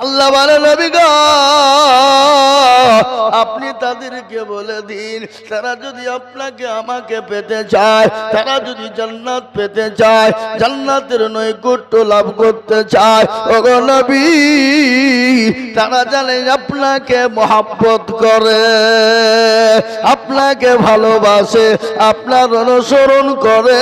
আল্লাহ বলে নবী গো আপনি তাদেরকে বলে দিন তারা যদি আপনাকে আমাকে পেতে চায়, তারা যদি জান্নাত পেতে চায়, জান্নাতের নৈকট্য লাভ করতে চায়, ওগো নবী তারা জানে আপনাকে মহব্বত করে, আপনাকে ভালোবাসে, আপনার অনুসরণ করে,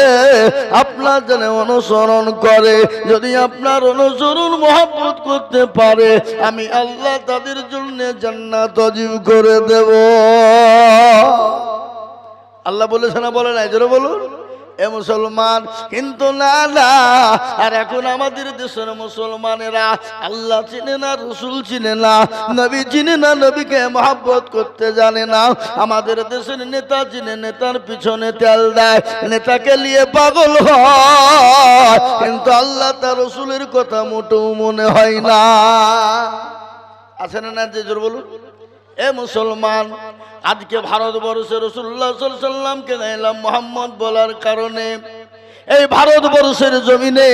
আপনার জন্য অনুসরণ করে। যদি আপনার অনুসরণ মহব্বত করতে পারে আমি আল্লাহ তাদের জন্য জান্নাত ওয়াজিব করে দেব। আল্লাহ বলেছে না বলে নাই? জোরে বলুন এ মুসলমান। কিন্তু না না, আর এখন আমাদের দেশের মুসলমানেরা আল্লাহ চিনে না, রসুল চিনে না, নবী চিনে না, নবীকে মহব্বত করতে জানে না। আমাদের দেশের নেতা চিনে, নেতার পিছনে তেল দেয়, নেতাকে নিয়ে পাগল হয়, কিন্তু আল্লাহ তার রসুলের কথা মোটেও মনে হয় না। আছে না না? যে জোর বলুন এ মুসলমান। আজকে ভারতবর্ষে রাসূলুল্লাহ সাল্লাল্লাহু আলাইহি ওয়াসাল্লামকে নাইলাম মুহাম্মদ বলার কারণে এই ভারতবর্ষের জমিনে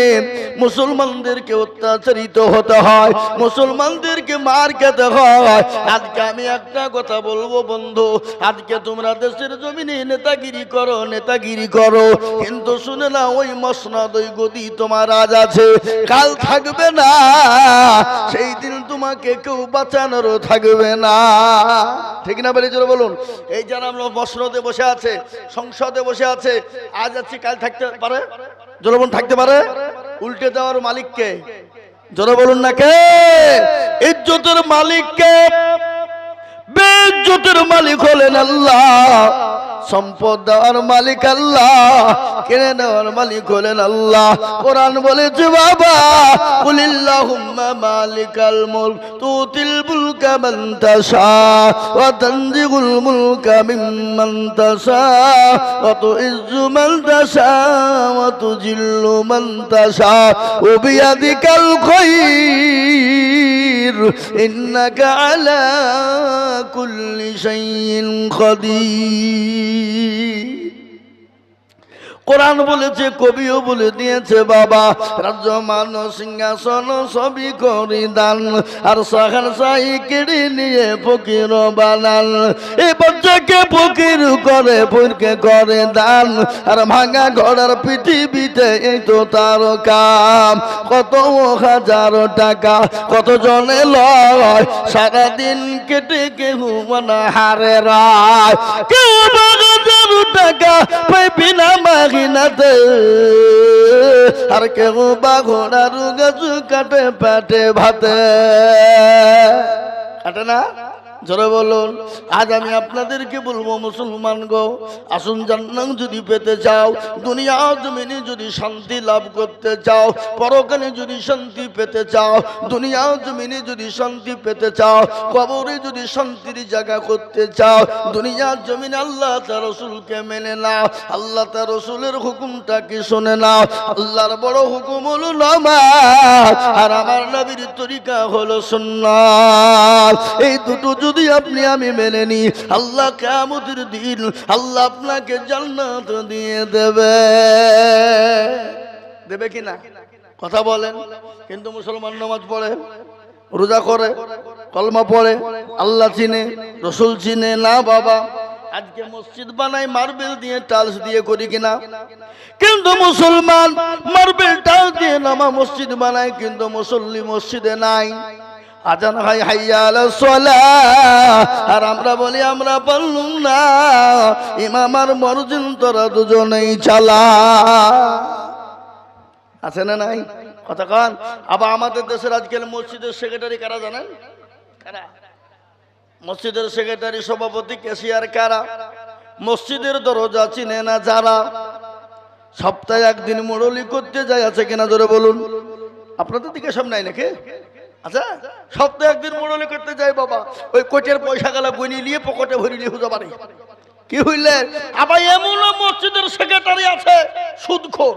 মুসলমানদেরকে অত্যাচারিত হতে হয়, মুসলমানদেরকে মার খেতে হয়। আজকে আমি একটা কথা বলবো বন্ধু, আজকে তোমরা দেশের জমিনে নেতাগিরি করো, নেতাগিরি করো, কিন্তু শুনে না ওই মসনদ ওই গদি তোমার আজ আছে, কাল থাকবে না। সেই দিন তোমাকে কেউ বাঁচানোরও থাকবে না। ঠিক না বলে জোরে বলুন। এই যারা আমরা মসনদে বসে আছে, সংসদে বসে আছে, আজ আছে কাল থাকতে পারে, জোরে বলুন থাকতে পারে। উল্টে দেওয়ার মালিককে জোরে বলুন না কে? ইজ্জতের মালিককে? বেইজ্জতের মালিক হলেন আল্লাহ, সম্পদ দেওয়ার মালিক আল্লাহ, কেড়ে নেওয়ার মালিক হলেন আল্লাহ। কোরআন বলেছে বাবা কুলিল্লাহুম্মা মালিকাল মুলক তুতিল মুলকা মান তাশা ওয়া তানজিউল মুলকা মিম্মান তাশা ওয়া তুইজ্জু মান তাশা ওয়া তুজিল্লু মান তাশা ওয়া বিয়াদিকাল খায়র ইন্নাকা আলা কুল্লি শাইইন কাদির। কোরআন বলেছে, কবিও বলে দিয়েছে বাবা রাজ্য মান সিংহাসন সবই করি দান, আর সাহার সাই কেড়ে নিয়ে ফকির বানান। এই বাচ্চাকে ফকির করে, ফকিরকে করে দান, আর ভাঙা ঘোড়ার পৃথিবীতে এই তো তার কাম। কত হাজার টাকা কত জনে লয়, সারাদিন কেটে কেউ মনে হারে রায়, কেউ টাকা পাইবি না মাগিনাতে, আর কেউ বা ঘোড়ার গাছ কাটে পেটে ভাতে। কাটে না? জোরে বলুন। আজ আমি আপনাদেরকে বলবো মুসলমান গো, আসুন জান্নাত যদি পেতে চাও, দুনিয়া জমিনে যদি শান্তি লাভ করতে চাও, পরকালে যদি শান্তি পেতে চাও, দুনিয়া জমিনে যদি শান্তি পেতে চাও, কবরে যদি শান্তির জায়গা করতে চাও, দুনিয়ার জমিনে আল্লাহ তার রাসূলকে মেনে নাও, আল্লাহ তার রাসূলের হুকুমটাকে শুনে নাও। আল্লাহর বড় হুকুম হলো নামাজ, আর আমার নবীর তরিকা হলো সুন্নাত। এই দুটো যদি আপনি আমি মেনে নি, আল্লাহ কিয়ামতের দিন আল্লাহ আপনাকে জান্নাত দিয়ে দেবে। দেবে কি না? কথা বলেন। কিন্তু মুসলমান নামাজ পড়ে, রোজা করে, কলমা পড়ে, আল্লাহ চিনে, রসুল চিনে না বাবা। আজকে মসজিদ বানাই মার্বেল দিয়ে, টাইলস দিয়ে, করি কিনা? কিন্তু মুসলমান মার্বেল টাইলস দিয়ে নামা মসজিদ বানায়, কিন্তু মুসল্লি মসজিদে নাই। আজান হয় হাইয়া আলাস সালাহ, আর আমরা বলি আমরা পারলুম না, ইমাম আর মুয়াজ্জিন তোরা দুজনেই চালা। আছে না নাই? কথা কন। আবার আমাদের দেশের আজকাল মসজিদের সেক্রেটারি কারা জানেন? কারা? মসজিদের সেক্রেটারি, সভাপতি, ক্যাশিয়ার কারা? মসজিদের দরজা চিনে না যারা। সপ্তাহে একদিন মুরলি করতে যায়, আছে কিনা জোরে বলুন। আপনাদের দিকে সব নাই নাকি? আচ্ছা, সপ্তাহে একদিন মুরলি করতে যায় বাবা, ওই কোটের পয়সা গালা গনি নিয়ে পকেটে ভরি নিয়ে হুজা পারে। কি হইলে? আবার এমন মসজিদের সেক্রেটারি আছে সুদখোর,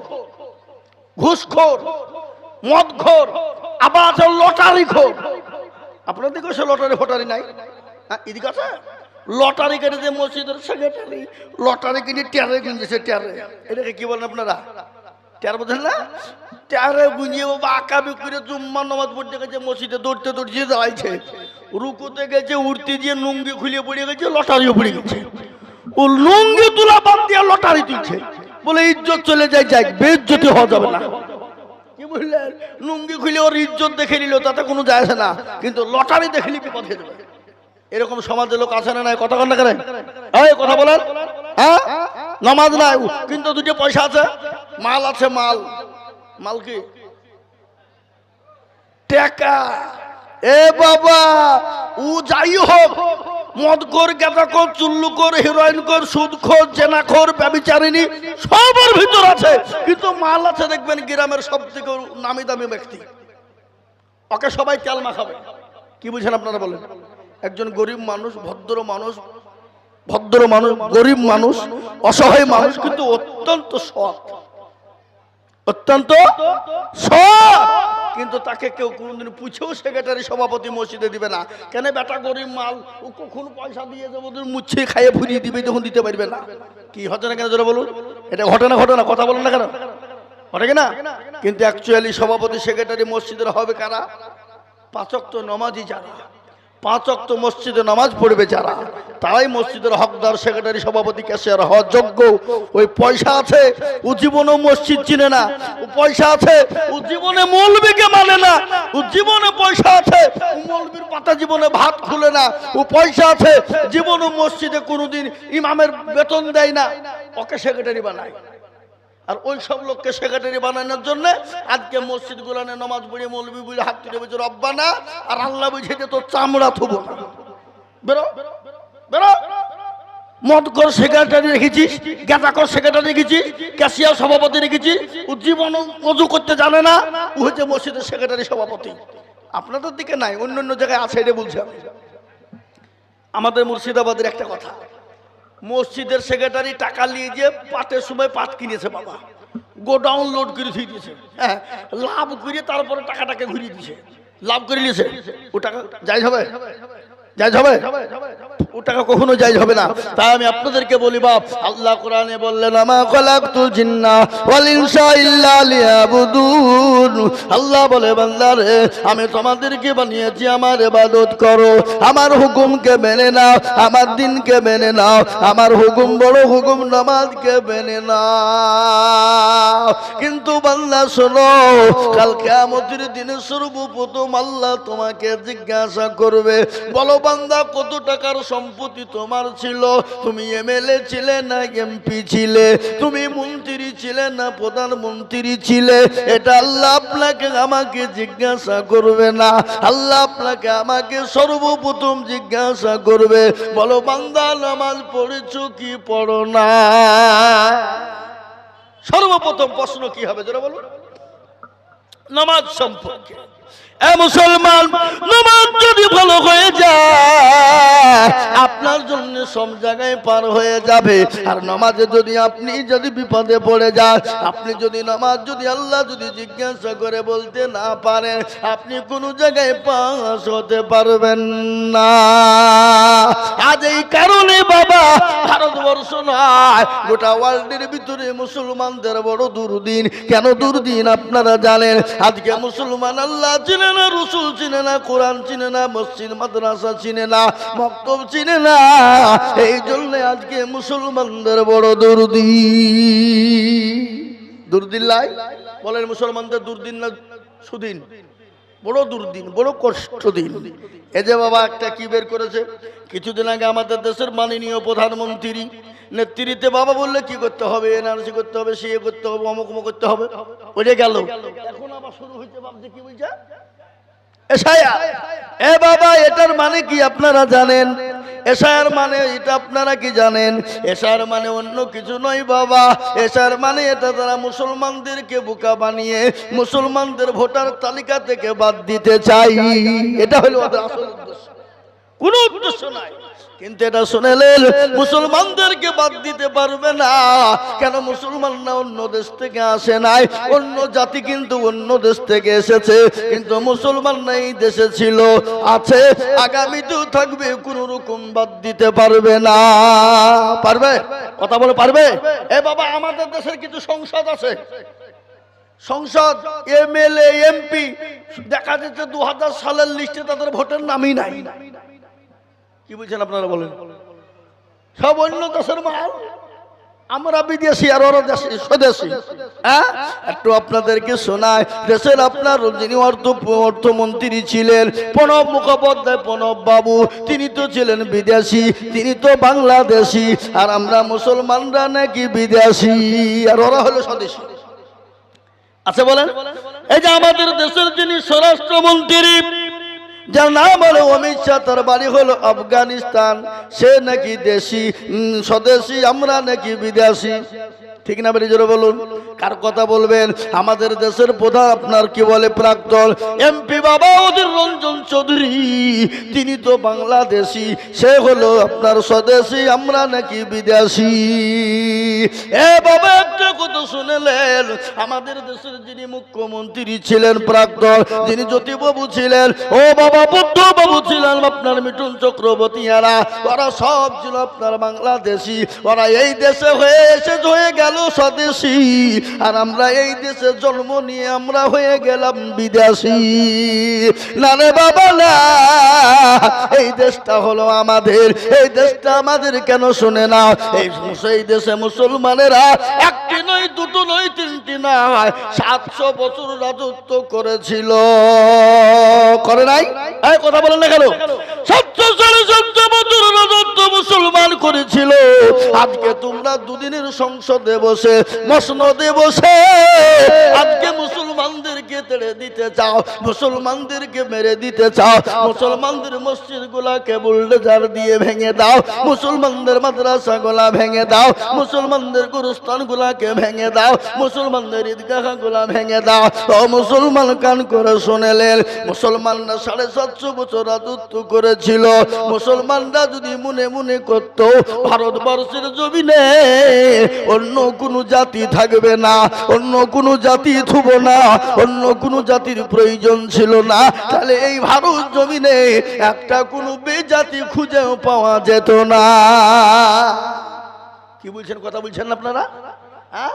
ঘুষখোর, মদখোর, আবার আছে লটারি খোর। আপনাদের দিকে সে লটারি ফটারি নাই? এদিকে আছে লটারি কেটে যে মসজিদের সেক্রেটারি লটারি কিনে টেরে কিনতেছে, টেরে। এটাকে কি বলেন আপনারা? টের বোঝেন না? টেরে গুঁজিয়ে বাবা আকাবি করে জুম্মার নামাজ পড়তে গেছে, মসজিদে দৌড়তে দৌড়তে দাঁড়াইছে, রুকুতে গেছে, উঠতে দিয়ে লুঙ্গি খুলে পড়ে গেছে, লটারিও পড়ে গেছে। ও লুঙ্গি তুলা বাদ দিয়ে লটারি তুলছে, বলে ইজ্জত চলে যায়, যাক বেইজ্জতি হওয়া যাবে না। কি বললেন? লুঙ্গি খুলে ওর ইজ্জত দেখে নিল, তাতে কোনো যায় আসে না, কিন্তু লটারি দেখে নিবি পথে দেবে। এরকম সমাজের লোক আছে না নাই? কথা কন না কেন? এই কথা বলেন। হ্যাঁ, নামাজ নাই কিন্তু দুটো পয়সা আছে, মাল আছে, মাল মাল কি টাকা। এ বাবা, ও যাই হোক, মদখোর, গাঁজাখোর, চুল্লুখোর, হেরোইনখোর, সুদখোর, জেনাখোর, ব্যভিচারিণী সবার ভিতর আছে, কিন্তু মাল আছে দেখবেন গ্রামের সব থেকে নামি দামি ব্যক্তি, ওকে সবাই তেল মাখাবে। কি বুঝেন আপনারা বলেন? একজন গরিব মানুষ, ভদ্র মানুষ, গরিব মানুষ, অসহায় মানুষ, কিন্তু অত্যন্ত সৎ, অত্যন্ত সৎ, কিন্তু তাকে কেউ কোনদিন পুছেও সেক্রেটারি সভাপতি মসজিদে দিবে না। কেন? বেটা গরিব মাল, ও কখন পয়সা দিয়ে যাবো, মুচ্ছে খাইয়ে ফুরিয়ে দিবে, তখন দিতে পারবে না। কি হচ্ছে না কেন জোরে বলুন? এটা ঘটনা, কথা বলুন না কেন? ঘটে কিনা? কিন্তু অ্যাকচুয়ালি সভাপতি সেক্রেটারি মসজিদের হবে কারা? 5 ওয়াক্ত নামাজি যারা, 5 ওয়াক্ত মসজিদে নামাজ পড়বে যারা, তারাই মসজিদের হকদার, সেক্রেটারি, সভাপতি, ক্যাশিয়ার হওয়ার যোগ্য। ওই পয়সা আছে, ও জীবনে মসজিদ চিনে না। ও পয়সা আছে, ও জীবনে মৌলবীকে মানে না। ও জীবনে পয়সা আছে, ও মৌলবীর পাতা জীবনে ভাত খুলে না। ও পয়সা আছে, জীবনে মসজিদে কোনোদিন ইমামের বেতন দেয় না, ওকে সেক্রেটারি বানায়। আর ওই সব লোককে সেক্রেটারি বানানোর জন্য আজকে মসজিদ গুলানে নামাজ পড়ে মৌলবী বুঝে হাত তুলে বলছে রব্বানা, আর আল্লাহ বুঝে যে তোর চামড়া থুবো না। বেরো বেরো। মদখোর সেক্রেটারি রেখেছিস, গাঁজাখোর সেক্রেটারি রেখেছিস, ক্যাশিয়ার সভাপতি রেখেছিস, ও জীবন ওযু করতে জানে না, ও হচ্ছে মসজিদের সেক্রেটারি সভাপতি। আপনাদের দিকে নাই, অন্য অন্য জায়গায় আছে, এটা বলছি আমি। আমাদের মুর্শিদাবাদের একটা কথা, মসজিদের সেক্রেটারি টাকা নিয়ে যে পাটের সময় পাট কিনেছে বাবা, গোডাউন লোড করে দিয়ে দিয়েছে, হ্যাঁ, লাভ করে তারপরে টাকাটাকে ঘুরিয়ে দিয়েছে, লাভ করে নিয়েছে। ও টাকা জায়েজ হবে? জায়েজ হবে? ও টাকা কখনো জায়েজ হবে না। তাই আমি আপনাদেরকে বলি বাপ, আল্লাহ কোরআনে বললেন আমা খালাকতুল জিন্না ওয়াল ইনসা ইল্লা লিয়াবুদুন। আল্লাহ বলে বান্দারে, আমি তোমাদেরকে বানিয়েছি আমার ইবাদত করো, আমার হুকুমকে মেনে নাও, আমার দ্বীনকে মেনে নাও, আমার হুকুম বড় হুকুম নামাজকে মেনে নাও। কিন্তু বান্দা শোনো, কাল কিয়ামতের দিনে সর্বপ্রথম আল্লাহ তোমাকে জিজ্ঞাসা করবে, বলো বান্দা কত টাকার সম্পত্তি তোমার ছিল? তুমি এমএলএ ছিলে না এমপি ছিলে? তুমি মন্ত্রী ছিলে না প্রধানমন্ত্রী ছিলে? এটা আল্লাহ আপনাকে আমাকে জিজ্ঞাসা করবে না, আল্লাহ আপনাকে আমাকে সর্বপ্রথম জিজ্ঞাসা করবে, বলো বান্দা নামাজ পড়েছো কি পড়ো না? সর্বপ্রথম প্রশ্ন কি হবে যারা বলুন? নামাজ সম্পর্কে। মুসলমান, নামাজ যদি ভালো হয়ে যায় আপনার জন্য সব জায়গায় পার হয়ে যাবে। আর নামাজে যদি আপনি যদি বিপদে পড়ে যান, আপনি যদি নামাজ যদি আল্লাহ যদি জিজ্ঞাসা করে বলতে না পারেন, আপনি কোনো জায়গায় পাস হতে পারবেন না। আজ এই কারণে বাবা, ভারতবর্ষ নয় গোটা ওয়ার্ল্ডের ভিতরে মুসলমানদের বড় দুর্দিন। কেন দুর্দিন আপনারা জানেন? আজকে মুসলমান আল্লাহ চিনে না, রসুল চিনে না, কোরআন চিনে না, মসজিদ মাদ্রাসা চিনে না, মক্তব চিনে না। এই জন্য আজকে মুসলমানদের বড় দুর্দিন লাই বলেন। মুসলমানদের দুর্দিন না সুদিন? বড় দুর্দিন, বড় কষ্ট দিন। এই যে বাবা একটা কি বের করেছে কিছুদিন আগে, আমাদের দেশের মাননীয় প্রধানমন্ত্রী নেতৃত্বে বাবা বললে কি করতে হবে, এনআরসি করতে হবে, সিএ করতে হবে, অমুক করতে হবে, ওইটা গেল। এখন আবার শুরু হয়েছে ভাবছে কি বলছে এসআইআর। এ বাবা, এটার মানে কি আপনারা জানেন? এসআইআর মানে এটা আপনারা কি জানেন? এসআইআর মানে অন্য কিছু নয় বাবা। এসআইআর মানে এটা তারা মুসলমানদেরকে বোকা বানিয়ে মুসলমানদের ভোটার তালিকা থেকে বাদ দিতে চাই। এটা হলো ওদের আসল উদ্দেশ্য, কোনো উদ্দেশ্য নাই। কিন্তু এটা শুনেলেন মুসলমানদেরকে বাদ দিতে পারবে না। কেন? মুসলমানরা অন্য দেশ থেকে আসে নাই, অন্য জাতি কিন্তু অন্য দেশ থেকে এসেছে, কিন্তু মুসলমানরা এই দেশে ছিল, আছে, আগামীতেও থাকবে, কোন রকম বাদ দিতে পারবে না। পারবে? কথা বলে পারবে? এ বাবা, আমাদের দেশের কিছু সংসদ আছে, সংসদ, এমএলএ, এমপি, দেখা যাচ্ছে 2000 সালের লিস্টে তাদের ভোটের নামই নাই। কি বলছেন আপনারা বলেন? সব অন্য দেশের মাল, আমরা বিদেশি আর ওরা দেশি স্বদেশি। হ্যাঁ, একটু আপনাদেরকে শোনায়। দেশের আপনার যিনি অর্থমন্ত্রী ছিলেন প্রণব মুখোপাধ্যায়, প্রণব বাবু, তিনি তো ছিলেন বিদেশি, তিনি তো বাংলাদেশি, আর আমরা মুসলমানরা নাকি বিদেশি আর ওরা হলো স্বদেশি। আচ্ছা বলেন, এই যে আমাদের দেশের যিনি স্বরাষ্ট্রমন্ত্রী, যার নাম হলো অমিত শাহ, তার বাড়ি হলো আফগানিস্তান, সে নাকি দেশি, স্বদেশি, আমরা নাকি বিদেশি। ঠিক না বেরিয়ে জোরে বলুন, কার কথা বলবেন? আমাদের দেশের প্রধান আপনার কি বলে প্রাক্তন এমপি বাবা অধীর রঞ্জন চৌধুরী, তিনি তো বাংলাদেশি, সে হলো আপনার স্বদেশি, আমরা নাকি বিদেশি। এ বাবা একটা কথা শুনেলেন, আমাদের দেশের যিনি মুখ্যমন্ত্রী ছিলেন প্রাক্তন, যিনি জ্যোতিবাবু ছিলেন, ও বাবা বুদ্ধ বাবু ছিলেন, আপনার মিঠুন চক্রবর্তী, ওরা সব ছিল আপনার বাংলাদেশি। ওরা এই দেশে হয়ে গেল স্বদেশি, আর আমরা এই দেশে জন্ম নিয়ে আমরা হয়ে গেলাম বিদেশি। না রে বাবা না, এই দেশটা হলো আমাদের, এই দেশটা আমাদের কেন শুনে না? এই দেশে মুসলমানেরা একটি নয়, দুটো নয়, তিনটি নয়, 700 বছর রাজত্ব করেছিল, করে নাই? এই কথা বলেন না কেন? 700 বছর রাজত্ব মুসলমান করেছিল। আজকে তোমরা দুদিনের সংসদে বসে, মসনদে বসে আজকে মুসলমানদেরকে তেড়ে দিতে চাও, মুসলমানদেরকে মেরে দিতে চাও, মুসলমানদের মসজিদ গুলাকে বুলডোজার দিয়ে ভেঙে দাও, মুসলমানদের মাদ্রাসা গুলা ভেঙে দাও, মুসলমানদের গুরুস্থান গুলাকে ভেঙে দাও, মুসলমানদের ঈদগাহ গুলা ভেঙে দাও। ও মুসলমান, কান করে শুনেলেন, মুসলমানরা 750 বছর রাজত্ব করেছিল। মুসলমানরা যদি মনে মনে করত ভারতবর্ষের জমিনে অন্য কোন জাতি থাকবে না, অন্য কোন জাতি থুব না, অন্য কোন জাতির প্রয়োজন ছিল না, তাহলে এই ভারত জমিনে একটা কোন বেজাতি খুঁজেও পাওয়া যেত না। কি বলছেন? কথা বলছেন না আপনারা? হ্যাঁ,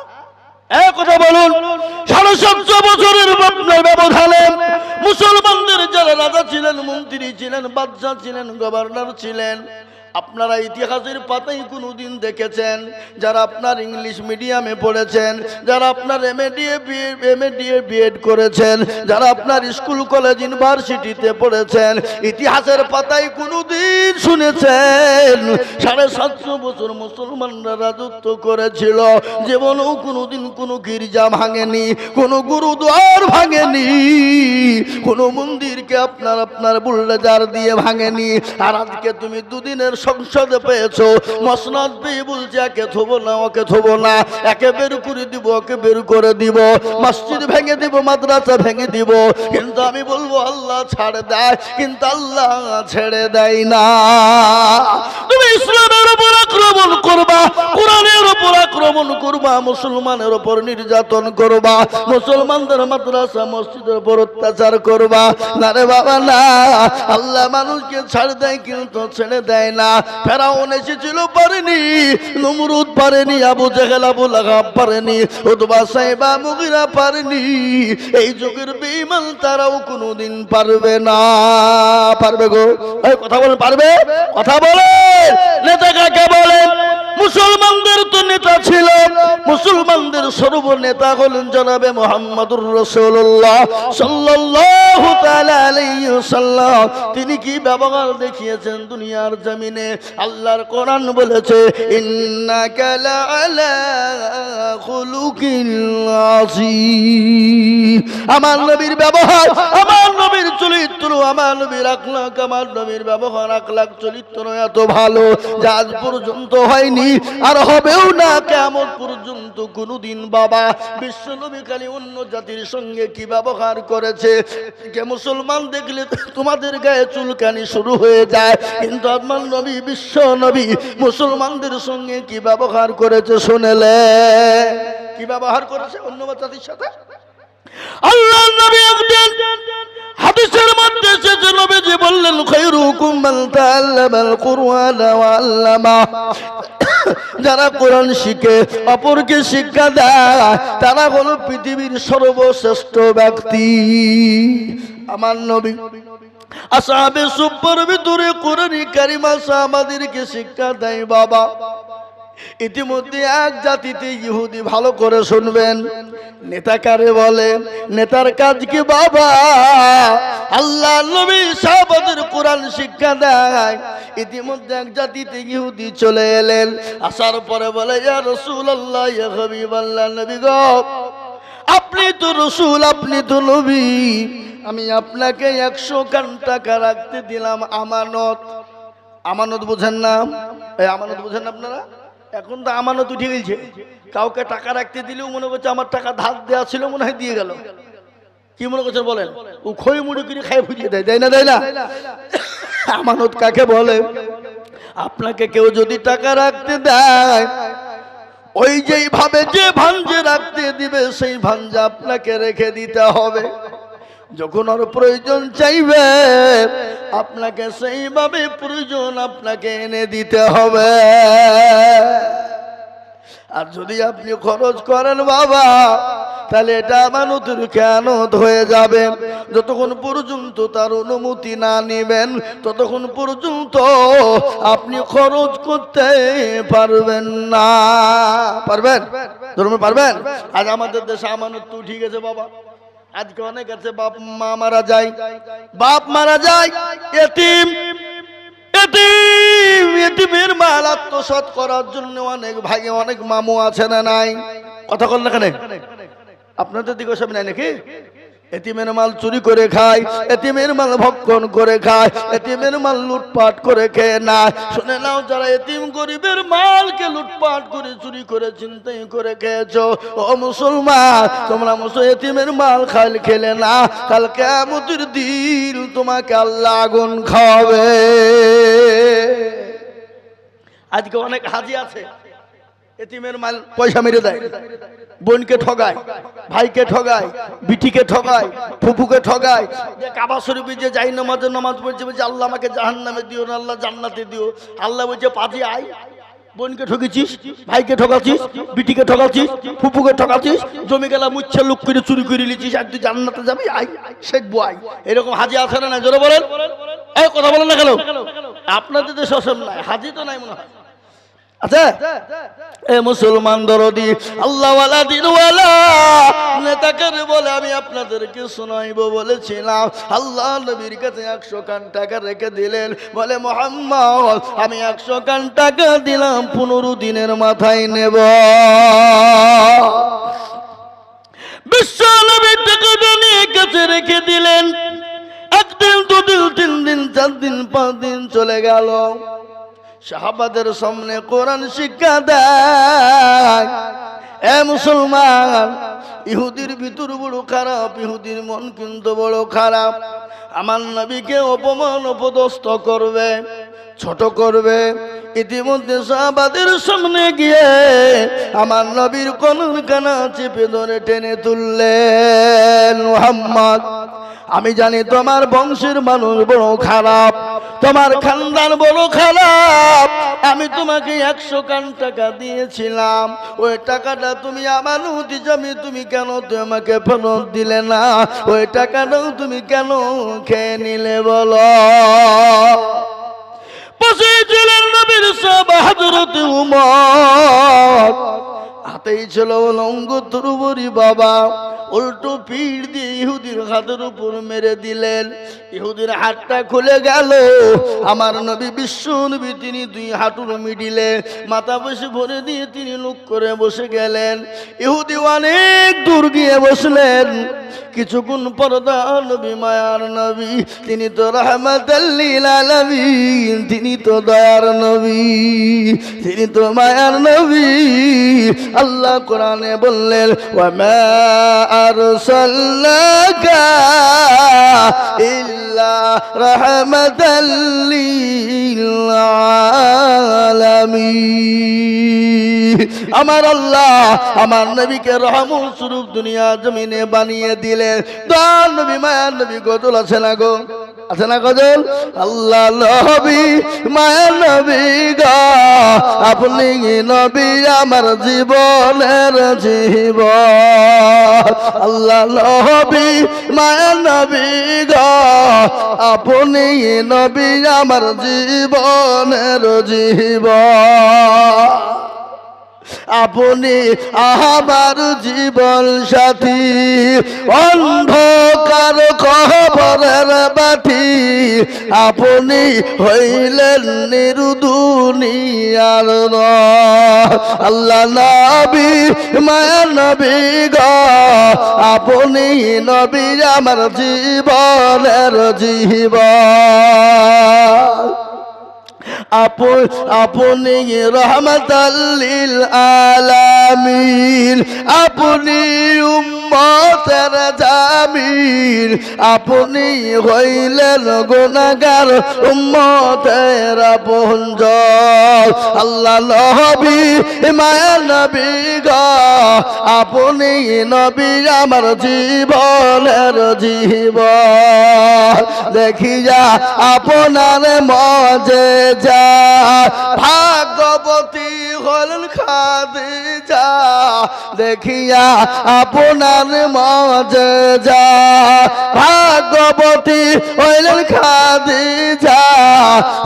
এক কথা বলুন। 750 বছরের ব্যবধানে মুসলমানদের যারা রাজা ছিলেন, মন্ত্রী ছিলেন, বাদশা ছিলেন, গভর্নর ছিলেন, আপনারা ইতিহাসের পাতায় কোনোদিন দেখেছেন? যারা আপনার ইংলিশ মিডিয়ামে পড়েছেন, যারা আপনার এমএ বিএড করেছেন, যারা আপনার স্কুল কলেজ ইউনিভার্সিটিতে পড়েছেন, ইতিহাসের পাতায় কোনোদিন শুনেছেন 750 বছর মুসলমানরা রাজত্ব করেছিল? জীবনেও কোনোদিন কোনো গির্জা ভাঙেনি, কোনো গুরুদ্বার ভাঙেনি, কোনো মন্দিরকে আপনার বুলডোজার দিয়ে ভাঙেনি। আর আজকে তুমি দুদিনের সংসদে পেয়েছো, মসনদ পেয়ে বলছে একে থবো না, ওকে থবো না, একে বের করে দিব, ওকে বের করে দিব, মসজিদ ভেঙে দিব, মাদ্রাসা ভেঙে দিব। কিন্তু আমি বলবো আল্লাহ ছাড়ে দেয়, কিন্তু আল্লাহ ছেড়ে দেয় না। তুমি ইসলামের উপর আক্রমণ করবা, কোরআনের উপর আক্রমণ করবা, মুসলমানের উপর নির্যাতন করবা, মুসলমানদের মাদ্রাসা মসজিদের উপর অত্যাচার করবা। না রে বাবা না, আল্লাহ মানুষকে ছাড় দেয় কিন্তু ছেড়ে দেয় না। ফেরাউন এসেছিল, পারেনি, নমরুদ পারেনি, আবু জেহেল, আবু লাহাব পারেনি, উতবা সাইবা মুগিরা পারেনি। এই যুগের বেঈমান তারাও কোনোদিন পারবে না। পারবে গো? এই কথা বলেন, পারবে? কথা বলেন। নেতা কাকে বলেন? মুসলমানদের তো নেতা ছিল, মুসলমানদের সর্বনেতা হলেন জনাবে মুহাম্মদুর রাসূলুল্লাহ সাল্লাল্লাহু তাআলা আলাইহি ওয়াসাল্লাম। তিনি কি ব্যবহার দেখিয়েছেন দুনিয়ার জমিনে? আল্লাহর কোরআন বলেছে, ইন্নাকা লাআলা খুলুকিল আযীম। আমার নবীর ব্যবহার, আমার নবীর চরিত্র, আমার নবীর আখলাক, আমার নবীর ব্যবহার, আখলাক, চরিত্র এত ভালো যা আজ পর্যন্ত হয়নি, আর হবেও না কিয়ামত পর্যন্ত কোনদিন। বাবা, বিশ্ব নবী খালি অন্য জাতির সঙ্গে কি ব্যবহার করেছে, যে মুসলমান দেখলে তোমাদের গায়ে চুলকানি শুরু হয়ে যায়, কিন্তু আমার নবী, বিশ্ব নবী, মুসলমানদের সঙ্গে কি ব্যবহার করেছে শুনেলে? কি ব্যবহার করেছে অন্য জাতির সাথে? আল্লাহর নবী একদিন হাদিসের মধ্যে এসেছে, নবীজি বললেন বললেন খায়রুকুম মান তাআল্লামাল কুরআন ওয়া আল্লামা, যারা কোরআন শিখে অপরকে শিক্ষা দেয় তারা হলো পৃথিবীর সর্বশ্রেষ্ঠ ব্যক্তি। আমার নবী আসহাবে সুফফার ভিতরে কোরআনে কারীম আমাদেরকে শিক্ষা দেয় বাবা। ইতিমধ্যে এক জাতিতে ইহুদি, ভালো করে শুনবেন, নেতা কারে বলে? নেতার কাজ কি বাবা? আল্লাহ নবী সাহাবাদের কোরআন শিক্ষা দেয়। ইতিমধ্যে এক জাতিতে ইহুদি চলে এলেন, আসার পরে বলে ইয়া রাসূলুল্লাহ, ইয়া হাবিবাল্লাহ, নবী গো আপনি তো রাসূল, আপনি তো নবী, আমি আপনাকে 100 কান টাকা রাখতে দিলাম আমানত। আমানত বোঝেন না? এই আমানত বোঝেন না আপনারা? এখন তো আমানত উঠে গেছে, কাউকে টাকা রাখতে দিলেও মনে করছে আমার টাকা ধার দেওয়া ছিল, মনে হয় দিয়ে গেল। কি মনে করছেন বলেন? ও খই মুড়ি করে খাই ফুরিয়ে দেয়, দেয় না? দেয় না? আমানত কাকে বলে? আপনাকে কেউ যদি টাকা রাখতে দেয়, ওই যেই ভাবে যে ভাঞ্জে রাখতে দিবে সেই ভাঞ্জা আপনাকে রেখে দিতে হবে। যখন ওর প্রয়োজন চাইবে আপনাকে সেইভাবে প্রয়োজন আপনাকে এনে দিতে হবে। আর যদি আপনি খরচ করেন বাবা, তাহলে এটা আমানতের খেয়ানত হয়ে যাবে। যতক্ষণ পর্যন্ত তার অনুমতি না নেবেন ততক্ষণ পর্যন্ত আপনি খরচ করতে পারবেন না। পারবেন? ধরুন পারবেন? আজ আমাদের দেশে আমানত তো ঠিক আছে বাবা। আজকে অনেক আছে বাপ মা মারা যায়, বাপ মারা যায়, এতিম, এতিমের মাল আত্মসাৎ করার জন্য অনেক ভাগে অনেক মামু আছে না নাই? কথা বল না কেন? আপনাদের দিকে সব নাই নাকি? এতিমের মাল চুরি করে খায়, এতিমের মাল ভক্ষণ করে খায়, এতিমের মাল লুটপাট করে খেয়ে না। শুনে নাও, যারা এতিম গরিবের মালকে লুটপাট করে চুরি করে চিন্তাই করে খেয়েছো, ও মুসলমান, তোমরা এতিমের মাল খেলে না, কাল কিয়ামতের দিন তোমাকে আল্লাহ আগুন খাওয়াবে। আজকে অনেক হাজি আছে এতিমের মাল পয়সা মেরে দেয়, বোনকে ঠগায়, ভাইকে ঠগায়, বিটিকে ঠগায়, ফুফুকে ঠগায়। যে কাবা শরীফে যে যাই নামাজ পড়ছে, বলছে আল্লাহ আমাকে জাহান্নামে দিও না, আল্লাহ জান্নাতে দিও। আল্লাহ বলছে পাজি আয়, বোনকে ঠকেছিস, ভাইকে ঠকাচ্ছিস, বিটিকে ঠকাচ্ছিস, ফুফুকে ঠকাচ্ছিস, জমি গেলা মুচ্ছে লুক করে চুরি করে নিচ্ছিস, আর তুই জান্নাতে যাবি, আয় শেখবো আয়। এরকম হাজি আছে না? জোরে বলেন। এই কথা বলেন না কেন? আপনাদের দেশে সব নাই, হাজি তো নাই মনে হয়। আচ্ছা এ মুসলমান দরদি আল্লাহওয়ালা দিনওয়ালা নেতাকে বলে আমি আপনাদেরকে শোনাইব বলেছিলাম। আল্লাহ নবীর কাছে 100 কান টাকা রেখে দিলেন, বলে মুহাম্মদ আমি 100 কান টাকা দিলাম, 15 দিনের মাথায় নেব। বিশ্ব নবীর টাকা নিয়ে কাছে রেখে দিলেন। একদিন, দুদিন, 3 দিন, 4 দিন, 5 দিন চলে গেল। সাহাবাদের সামনে কোরআন শিক্ষা দেয়। এ মুসলমান, ইহুদির ভিতর বড় খারাপ, ইহুদির মন কিন্তু বড় খারাপ। আমার নবীকে অপমান অপদস্থ করবে, ছোট করবে। ইতিমধ্যে সাহাবাদের সামনে গিয়ে আমার নবীর কনুর কানা চেপে ধরে টেনে তুললেন। মুহাম্মদ, আমি জানি তোমার বংশের মানুষ বড় খারাপ, তোমার খানদান বড় খারাপ। আমি তোমাকে 100 কান টাকা দিয়েছিলাম, ওই টাকাটা তুমি আমানত হিসাবে তুমি কেন আমাকে ফেরত দিলে না? ওই টাকাটাও তুমি কেন খেয়ে নিলে বলো? পাশে ছিলেন নবীর সাহাবা হযরত উমর, হাতেই ছিল লঙ্গ তরবারি বাবা। উল্টো পিঠ দিয়ে ইহুদির হাতের উপর মেরে দিলেন। ইহুদির হাতটা খুলে গেল। আমার নবী বিশ্ব নবী তিনি 2 হাঁটুর মিডিলে মাথা বসে ভরে দিয়ে তিনি লুক করে বসে গেলেন। ইহুদি অনেক দূর গিয়ে বসলেন। কিছুক্ষণ পর নবী মায়ার নবী, তিনি তো রাহমাতাল লিল আলামিন, তিনি তো দয়ার নবী, তিনি তো মায়ার নবী। আল্লাহ কোরআনে বললেন ওয়া মা আরসালনাকা ইল্লা রাহমাতাল লিল আলামিন। আমার আল্লাহ আমার নবীকে রহমত স্বরূপ দুনিয়া জমিনে বানিয়ে দিলেন। দয়ার নবী মায়ার নবী গজল আছে না গো? আছে না গজল? আল্লাহ নবী মায়া নবী গো, আপনি নবী আমার জীবনের জীবন। আল্লাহ নবী মায়া নবী গো, আপনি নবী আমার জীবনের জীবন। আপনি আমার জীবন সাথী, অন্ধকার কবরের বাতি, আপনি হইলেন নির্দুনিয়ার রহ। আল্লাহ নবী মায়া নবী গো, আপনি নবী আমার জীবনের জীবন। আপনি রহমতাল লিল আলামিন, আপনি উম্মতের জামিল, আপনি হইলেন গুনাহগার উম্মতের আপনজন। আল্লাহ নবী মায়া নবী গো, আপনি নবী আমার জীবনের জীবন। দেখিয়া আপনার মজেজা, ভাগ্যবতী হলেন খাদিজা। দেখিয়া আপনার মজেজা, ভাগ্যবতী হলেন খাদিজা।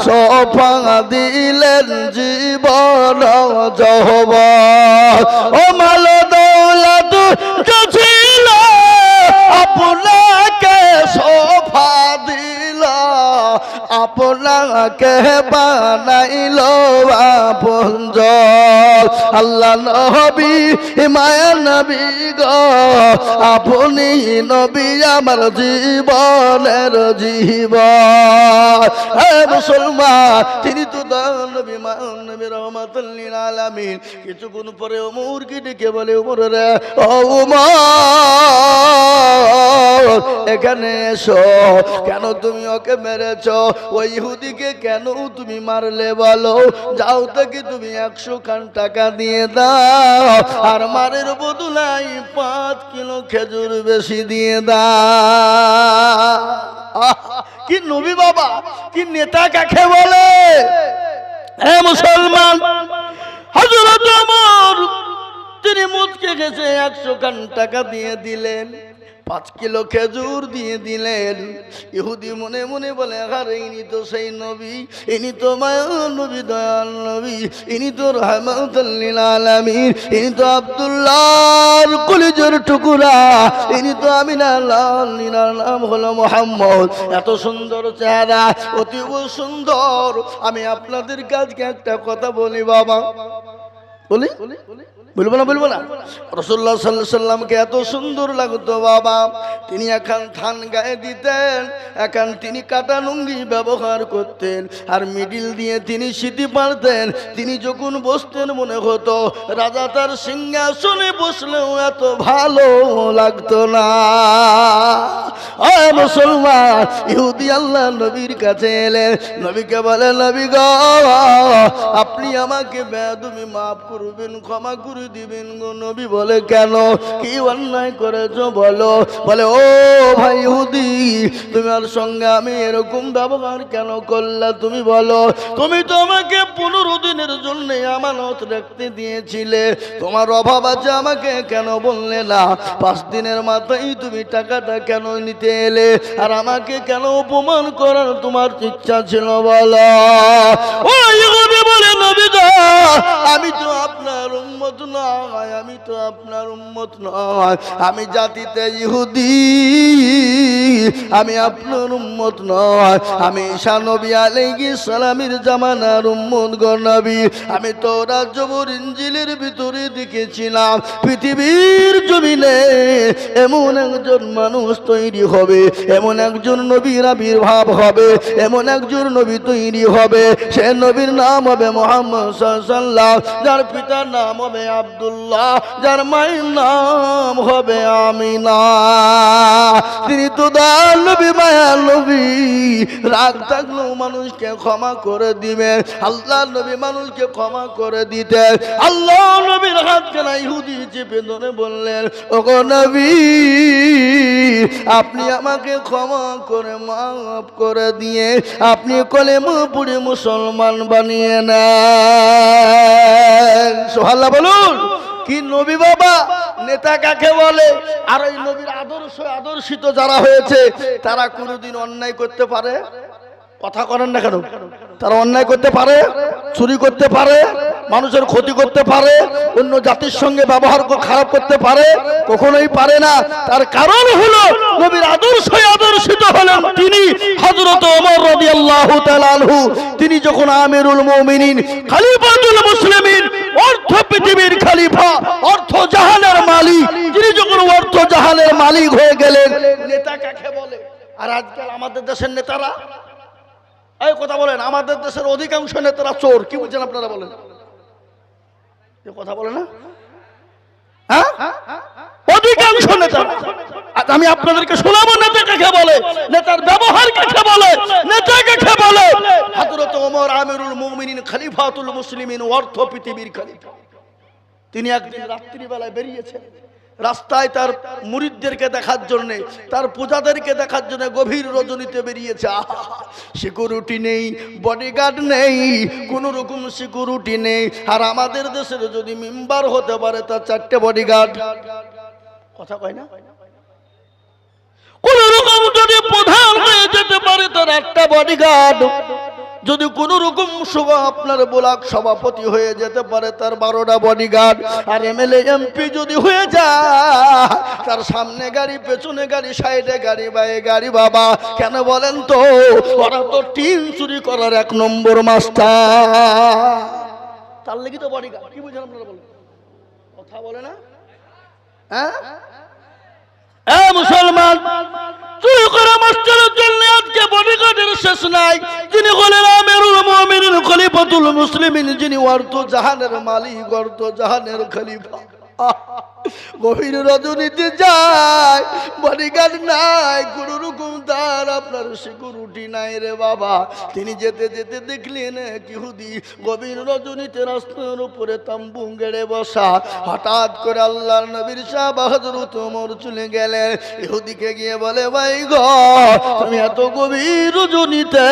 সোফা দিলেন জীবন যৌবন। ও মাল দৌলত ছিল আপনাকে সোফা দিল, আপনাকে বানাইল আপনজন। আল্লাহ নবী মায়া নবী গো, আপনি নবী আমার জীবনের জীবন। হে মুসলমান, তিনি তো নবী নবী রহমাতুল লিল আলামিন। কিছুক্ষণ পরে ওমরকে ডেকে বলে, ওমর রে, ও ওমর এখানে এসো। কেন তুমি ওকে মেরেছ? ওই ইহুদিকে কেন তুমি মারলে বলো? যাও তাকে তুমি 100 খান টাকা দিয়ে দাও, আর মারের বদলায় 5 কিলো খেজুর বেশি দিয়ে দাও। কি নবী বাবা, কি নেতা কাকে বলে? হে মুসলমান, হযরত ওমর তিনি মুচকে গেছে 100 খান টাকা দিয়ে দিলেন, 5 কিলো খেজুর দিয়ে দিলেন। ইহুদি মনে মনে বলে, আরে ইনি তো সেই নবী, ইনি তো মায়ার নবী, দয়াল নবী, ইনি তো রহমাতুল লিল আলামিন, ইনি তো আব্দুল্লাহর কলিজার টুকরা, ইনি তো আমিনার লাল, ইনার নাম হলো মুহাম্মদ। এত সুন্দর চেহারা, অতীব সুন্দর। আমি আপনাদের কাছে একটা কথা বলি বাবা, বলি বলবো না? বলবো না? রাসূলুল্লাহ সাল্লাল্লাহু আলাইহি সাল্লামকে এত সুন্দর লাগতো বাবা। তিনি এখন থান গায়ে দিতেন, এখন তিনি কাটা লুঙ্গি ব্যবহার করতেন, আর মিডিল দিয়ে তিনি সিটি পারতেন। তিনি যখন বসতেন মনে হতো রাজা তার সিংহাসনে বসলেও এত ভালো লাগতো না। ও মুসলমান, ইহুদি আল্লাহ নবীর কাছে এলেন, নবীকে বলে, নবী গো, আপনি আমাকে বেয়াদবি মাফ করবেন, ক্ষমা করে দিবেন গো। নবী বলে, কেন, কি অন্যায় করেছো বলো? বলে, ও ভাই ইহুদি, তোমার সঙ্গে আমি এরকম ব্যবহার কেন করলা তুমি বলো? তুমি তো আমাকে 15 দিনের জন্য আমানত রাখতে দিয়েছিলে, তোমার অভাব আছে, আমাকে কেন বললে না? 5 দিনের মাথায় তুমি টাকাটা কেন নিতে এলে? আর আমাকে কেন অপমান করার তোমার ইচ্ছা ছিল বলো? ও ইহুদি বলে, নবী গো, আমি তো আপনার উম্মত নয়, আমি তো আপনার উম্মত নয়, আমি জাতিতে ইহুদি, আমি আপনার উম্মত নয়, আমি ঈসা নবী আলাইহিস সালামের জামানার উম্মত গো নবী। আমি তাওরাত জবুর ইনজিলের ভিতরে দেখেছিলাম পৃথিবীর জমিনে এমন একজন মানুষ তৈরি হবে, এমন একজন নবীর আবির্ভাব হবে, এমন একজন নবী তৈরি হবে, সে নবীর নাম হবে মুহাম্মদ সাল্লাল্লাহু আলাইহি ওয়াসাল্লাম, যার পিতার নাম হবে হবে আব্দুল্লাহ, যার মায়ের নাম হবে আমিনা। তিনি তো দয়াল নবী, মায়ার নবী। রাগ থাকলেও মানুষকে ক্ষমা করে দিবেন। আল্লাহ নবী মানুষকে ক্ষমা করে দিতেন। আল্লাহ নবীর হাতখানা ইহুদি চেপে ধরে বললেন, ওগো নবী, আপনি আমাকে ক্ষমা করে মাফ করে দিয়ে আপনি কলেমা পড়ে মুসলমান বানিয়ে নেন। সুবহানাল্লাহ বলুন। কি নবী বাবা, নেতা কাকে বলে? আর ওই নবীর আদর্শিত যারা হয়েছে তারা কোনোদিন অন্যায় করতে পারে? কথা করেন না কেন? তারা অন্যায় করতে পারে, চুরি করতে পারে, মানুষের ক্ষতি করতে পারে, অন্য জাতির সঙ্গে ব্যবহার খারাপ করতে পারে? কখনোই পারে না। তার কারণ হলো নবীর আদর্শিত হলেন তিনি হযরত ওমর রাদিয়াল্লাহু তাআলা আনহু। তিনি যখন আমিরুল মুমিনিন, খলিফাতুল মুসলিমিন, অর্থ পৃথিবীর খলিফা, অর্থ জাহানের মালিক, তিনি যখন অর্থ জাহানের মালিক হয়ে গেলেন, নেতা কাকে বলে? আর আজকাল আমাদের দেশের নেতারা, এই কথা বলেন, আমাদের দেশের অধিকাংশ নেতারা চোর। কি বুঝছেন আপনারা? বলেন, কথা বলে না? হ্যাঁ, অধিকাংশ নেতা। আমি আপনাদেরকে শোনাবো নেতা কাকে বলে, নেতার ব্যবহার কাকে বলে, নেতা কাকে বলে। হযরত ওমর আমিরুল মুমিনিন, খলিফাতুল মুসলিমিন, অর্থ পৃথিবীর খলিফা। তিনি একদিন রাত্রি বেলায় বেরিয়েছেন রাস্তায় তার মুরিদদেরকে দেখার জন্য, তার পূজাদেরকে দেখার জন্য গভীর রজনীতে বেরিয়েছে। সিকিউরিটি নেই, বডিগার্ড নেই, কোন রকম সিকিউরিটি নেই। আর আমাদের দেশের যদি মেম্বার হতে পারে তার 4টে বডিগার্ড। কথা কয় না? কোন রকম যদি প্রধান হয়ে যেতে পারে তার 8টা বডিগার্ড। যদি কোন রকম আপনার ব্লক সভাপতি হয়ে যেতে পারে তার 12টা বডিগার্ড। আর এমএলএ এমপি যদি হয়ে যায় তার সামনে গাড়ি, পেছনে গাড়ি, সাইডে গাড়ি, বাইরে গাড়ি। বাবা কেন বলেন তো? ওরা তো টিন চুরি করার 1 নম্বর মাস্টার। তার লাগি তো বডিগার্ড। কি বুঝেন আপনারা? বলেন, কথা বলে না? হ্যাঁ, মুসলমান, চুরি করা মাস্টারের জন্য আজকে বডিগার্ডের শেষ নাই। যিনি হলেন আমিরুল মুমিনিন, খলিফাতুল মুসলিমিন, যিনি অর্থ জাহানের মালিক, অর্থ জাহানের খলিফা। গভীর রজনীতে যায়, বডিগার্ড নাই, কোন রকম তার আপনার সিকিউরিটি নাই রে বাবা। তিনি যেতে যেতে দেখলেন ইহুদি গভীর রজনীতে রাস্তার উপরে তাম্বু গেড়ে বসা। হঠাৎ করে আল্লাহর নবীর সাহাবা হযরত ওমর চলে গেলেন। ইহুদিকে গিয়ে বলে, ভাই গো, তুমি এত গভীর রজনীতে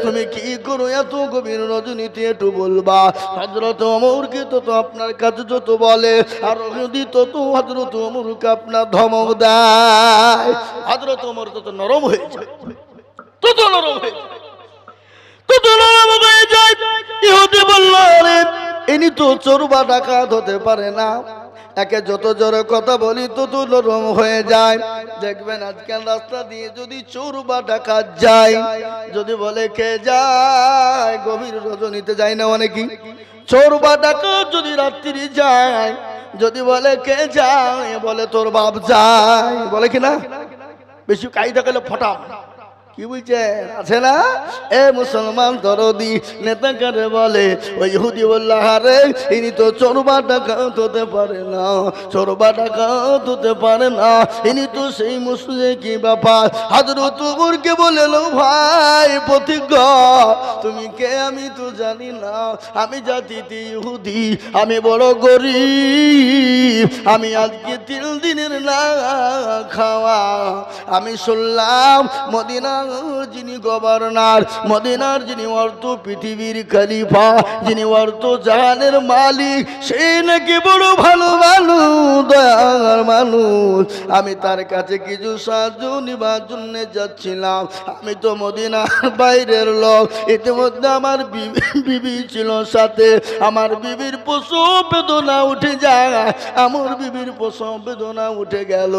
তুমি কি করো? এত গভীর রজনীতে একটু বলবা? হযরত ওমরকে তো আপনার কাছে যত বলে আর তো হযরত ওমরকে আপনার ধমক দেয়। হযরত ওমর তো নরম হয়ে যায়, তত নরম হয়ে যায়। ইহুদি বলল, আরে ইনি তো চোর বা ডাকাত হতে পারে না। একে যত জোরে কথা বলি তত নরম হয়ে যায়। দেখবেন আজকাল রাস্তা দিয়ে যদি চোর বা ডাকাত যায়, যদি বলে কে যায়, গভীর রজনীতে যায় না অনেকেই। চোর বা ডাকাত যদি রাত্রি যায়, যদি বলে কে যায়, বলে তোর বাপ যায়, বলে কি না? বেশি কায়দা করলে ফটাম। কি বুঝছেন? আছে না? এ মুসলমান দরদি নেতা কারে বলে? ওই ইহুদি বলল, আরে ইনি তো চোর বা ডাকাত হতে পারে না, চোর বা ডাকাত হতে পারে না, ইনি তো সেই মুসলিম। কি ব্যাপার? হযরত ওমরকে বলল, ভাই প্রতিজ্ঞ, তুমি কে আমি তো জানি না, আমি জাতিতে ইহুদি, আমি বড় গরিব, আমি আজকে 3 দিনের না খাওয়া। আমি শুনলাম মদিনা যিনি গভর্নর, মদিনার যিনি অর্থ পৃথিবীর খলিফা, যিনি অর্থ জাহানের মালিক, সেই নাকি বড় ভালো মানুষ, দয়ার মানুষ। আমি তার কাছে কিছু সাহায্য নিবার জন্য যাচ্ছিলাম। আমি তো মদিনার বাইরের লোক। ইতিমধ্যে আমার বিবি ছিল সাথে। আমার বিবির প্রসব বেদনা উঠে যায়, আমার বিবির প্রসব বেদনা উঠে গেল।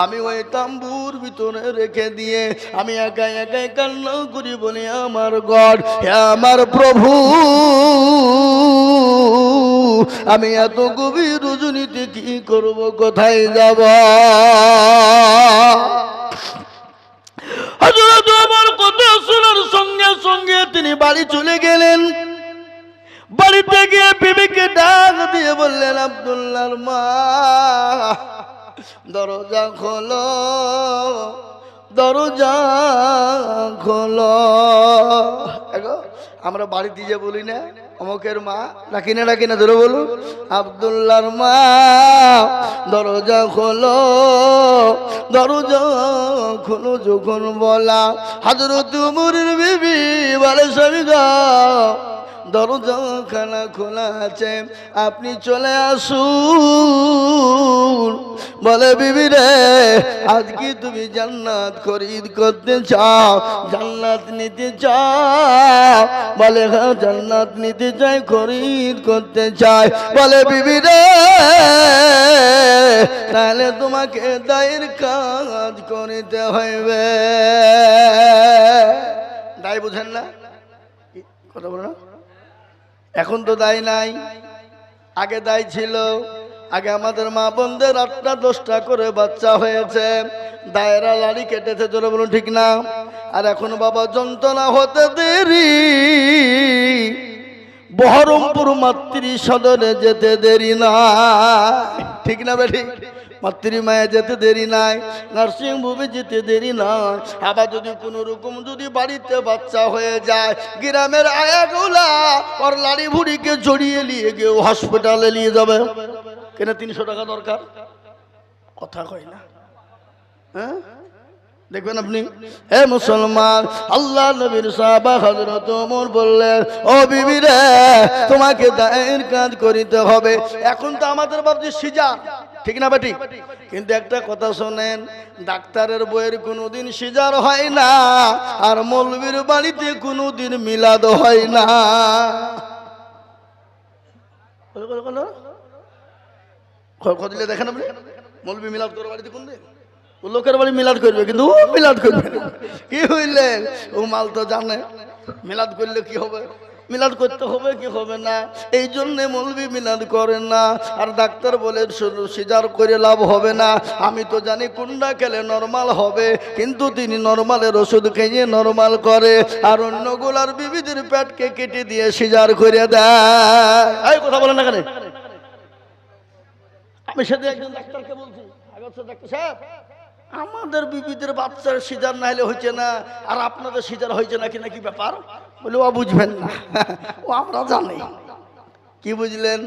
আমি ওই তাম্বুর ভিতরে রেখে দিয়ে আমি একা একাই কান্না করি, বলি, আমার গড, হে আমার প্রভু, আমি এত গভীর রজনীতে কি করব, কোথায় যাব? হযরত ওমর কথা শোনার সঙ্গে সঙ্গে তিনি বাড়ি চলে গেলেন। বাড়িতে বাড়িতে গিয়ে বিবিকে ডাক দিয়ে বললেন, আব্দুল্লাহর মা দরজা খোলো, দরজা খোলো। আমরা বাড়িতে যে বলি না অমুকের মা, ডাকি না ধরে বলুন, আব্দুল্লাহর মা দরজা খোলো, দরজা খোলো যখন বলা, হযরত উমরের বিবি বলে, স্বামী গো দরজা খানা খোলা আছে, আপনি চলে আসুন। বলে, বিবি রে আজকে তুমি জান্নাত খরিদ করতে চাও, জান্নাত নিতে চাও? বলে, হ্যাঁ জান্নাত নিতে চাই, খরিদ করতে চাই। বলে, বিবি রে তাহলে তোমাকে দায়ের কাজ করিতে হইবে। দায় বুঝেন না? কথা বলো না, এখন তো দায় নাই, আগে দায় ছিল। আগে আমাদের মা বোনদের 8টা 10টা করে বাচ্চা হয়েছে, দায়েরা লাড়ি কেটেছে, জোরে বলুন ঠিক না? আর এখন বাবা যন্ত্রণা হতে দেরি, বহরমপুর মাতৃ সদরে যেতে দেরি না, ঠিক না বেঠিক? মাতৃমায়ে যেতে দেরি নাই, নার্সিং হোমে যেতে দেরি নাই। আবার যদি কোনো রকম যদি বাড়িতে বাচ্চা হয়ে যায়, গ্রামের আয়াগুলা ওর লাড়ি ভুড়িকে জড়িয়ে নিয়ে গিয়ে হসপিটালে নিয়ে যাবে। কেন 300 টাকা দরকার? কথা কয় না, হ্যাঁ? দেখবেন আপনি, হে মুসলমান, আল্লাহ নবীর সাহাবা হযরত ওমর বললেন, ও বিবি রে তোমাকে দায়ের কাজ করিতে হবে। এখন তো আমাদের ভাবছি সিজার, ঠিক না বেটি? কিন্তু একটা কথা শোনেন, ডাক্তারের বইয়ের কোনোদিন সিজার হয় না, আর মৌলবীর বাড়িতে কোনোদিন মিলাদ হয় না। দিলে দেখেন আপনি, মৌলবী মিলাদ করে বাড়িতে কোন দিন? ও লোকের বাড়ি মিলাদ করবে, কিন্তু ও মিলাদ করবে না। কি হইলেন? ও মাল তো জানে মিলাদ করলে কি হবে, মিলাদ করতে হবে কি হবে না। এই জন্যে মৌলবী মিলাদ করেন না। আর ডাক্তার বলে সিজার করে লাভ হবে না। আমি তো জানি কোনটা খেলে নরমাল হবে, কিন্তু তিনি নরমালের ওষুধ খেয়ে নরমাল করে, আর অন্যগুলার বিবিদের পেটকে কেটে দিয়ে সিজার করে দেয়। এই কথা বলেন না কেন? আমি সাথে একজন ডাক্তারকে বলছি, ডাক্তার সাহেব আমাদের বিবিদের বাচ্চার সিজার না হলে হয়েছে না, আর আপনাদের সিজার হয়েছে নাকি, নাকি ব্যাপার? বলে, ও বুঝবেন না, ও আমরা জানি। কি বুঝলেন?